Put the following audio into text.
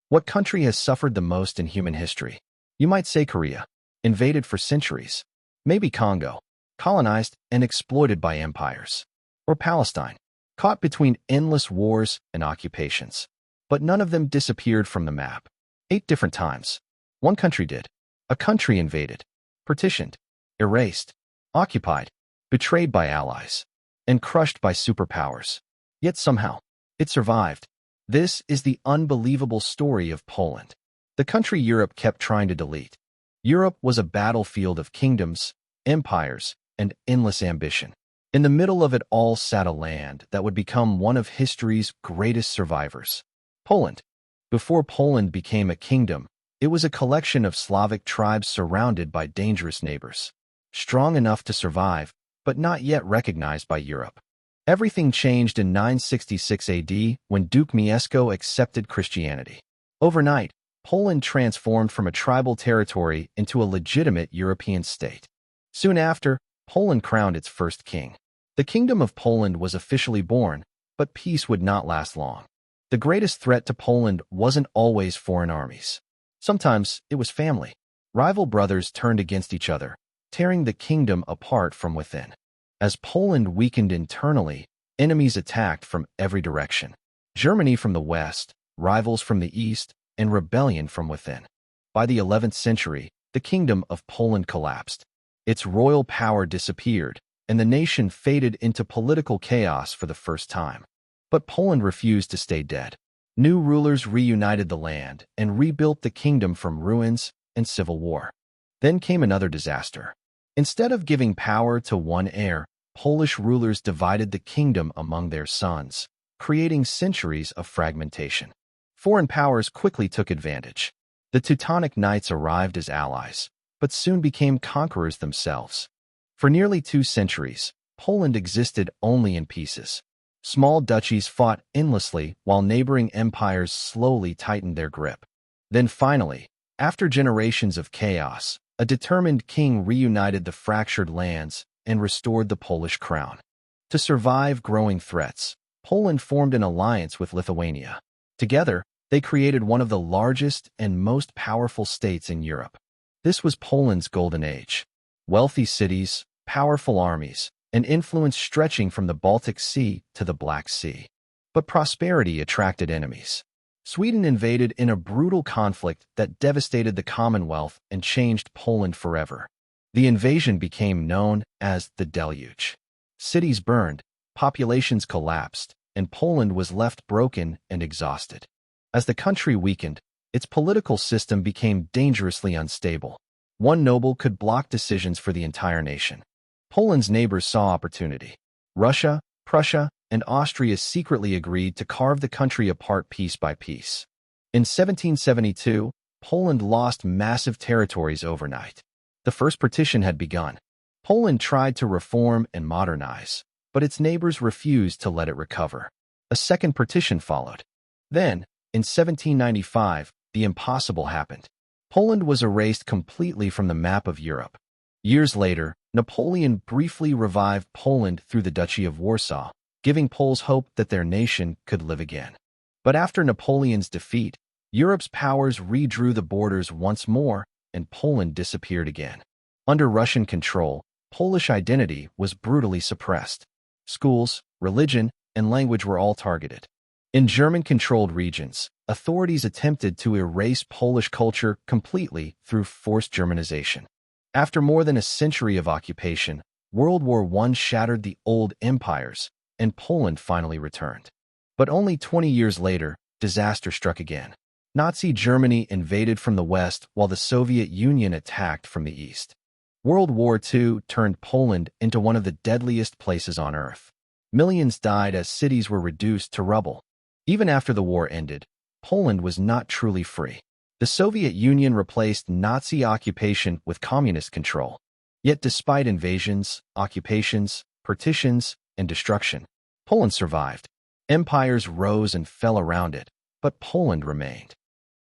What country has suffered the most in human history? You might say Korea, invaded for centuries. Maybe Congo, colonized and exploited by empires. Or Palestine, caught between endless wars and occupations. But none of them disappeared from the map. 8 different times. One country did. A country invaded, partitioned, erased, occupied, betrayed by allies, and crushed by superpowers. Yet somehow, it survived. This is the unbelievable story of Poland, the country Europe kept trying to delete. Europe was a battlefield of kingdoms, empires, and endless ambition. In the middle of it all sat a land that would become one of history's greatest survivors. Poland. Before Poland became a kingdom, it was a collection of Slavic tribes surrounded by dangerous neighbors. Strong enough to survive, but not yet recognized by Europe. Everything changed in 966 AD when Duke Mieszko accepted Christianity. Overnight, Poland transformed from a tribal territory into a legitimate European state. Soon after, Poland crowned its first king. The Kingdom of Poland was officially born, but peace would not last long. The greatest threat to Poland wasn't always foreign armies. Sometimes it was family. Rival brothers turned against each other, tearing the kingdom apart from within. As Poland weakened internally, enemies attacked from every direction. Germany from the west, rivals from the east, and rebellion from within. By the 11th century, the Kingdom of Poland collapsed. Its royal power disappeared, and the nation faded into political chaos for the first time. But Poland refused to stay dead. New rulers reunited the land and rebuilt the kingdom from ruins and civil war. Then came another disaster. Instead of giving power to one heir, Polish rulers divided the kingdom among their sons, creating centuries of fragmentation. Foreign powers quickly took advantage. The Teutonic Knights arrived as allies, but soon became conquerors themselves. For nearly 2 centuries, Poland existed only in pieces. Small duchies fought endlessly while neighboring empires slowly tightened their grip. Then finally, after generations of chaos, a determined king reunited the fractured lands and restored the Polish crown. To survive growing threats, Poland formed an alliance with Lithuania. Together, they created one of the largest and most powerful states in Europe. This was Poland's golden age. Wealthy cities, powerful armies, and influence stretching from the Baltic Sea to the Black Sea. But prosperity attracted enemies. Sweden invaded in a brutal conflict that devastated the Commonwealth and changed Poland forever. The invasion became known as the Deluge. Cities burned, populations collapsed, and Poland was left broken and exhausted. As the country weakened, its political system became dangerously unstable. One noble could block decisions for the entire nation. Poland's neighbors saw opportunity. Russia, Prussia, and Austria secretly agreed to carve the country apart piece by piece. In 1772, Poland lost massive territories overnight. The first partition had begun. Poland tried to reform and modernize, but its neighbors refused to let it recover. A second partition followed. Then, in 1795, the impossible happened. Poland was erased completely from the map of Europe. Years later, Napoleon briefly revived Poland through the Duchy of Warsaw, giving Poles hope that their nation could live again. But after Napoleon's defeat, Europe's powers redrew the borders once more, and Poland disappeared again. Under Russian control, Polish identity was brutally suppressed. Schools, religion, and language were all targeted. In German-controlled regions, authorities attempted to erase Polish culture completely through forced Germanization. After more than a century of occupation, World War I shattered the old empires, and Poland finally returned. But only 20 years later, disaster struck again. Nazi Germany invaded from the west while the Soviet Union attacked from the east. World War II turned Poland into one of the deadliest places on earth. Millions died as cities were reduced to rubble. Even after the war ended, Poland was not truly free. The Soviet Union replaced Nazi occupation with communist control. Yet despite invasions, occupations, partitions, and destruction, Poland survived. Empires rose and fell around it, but Poland remained.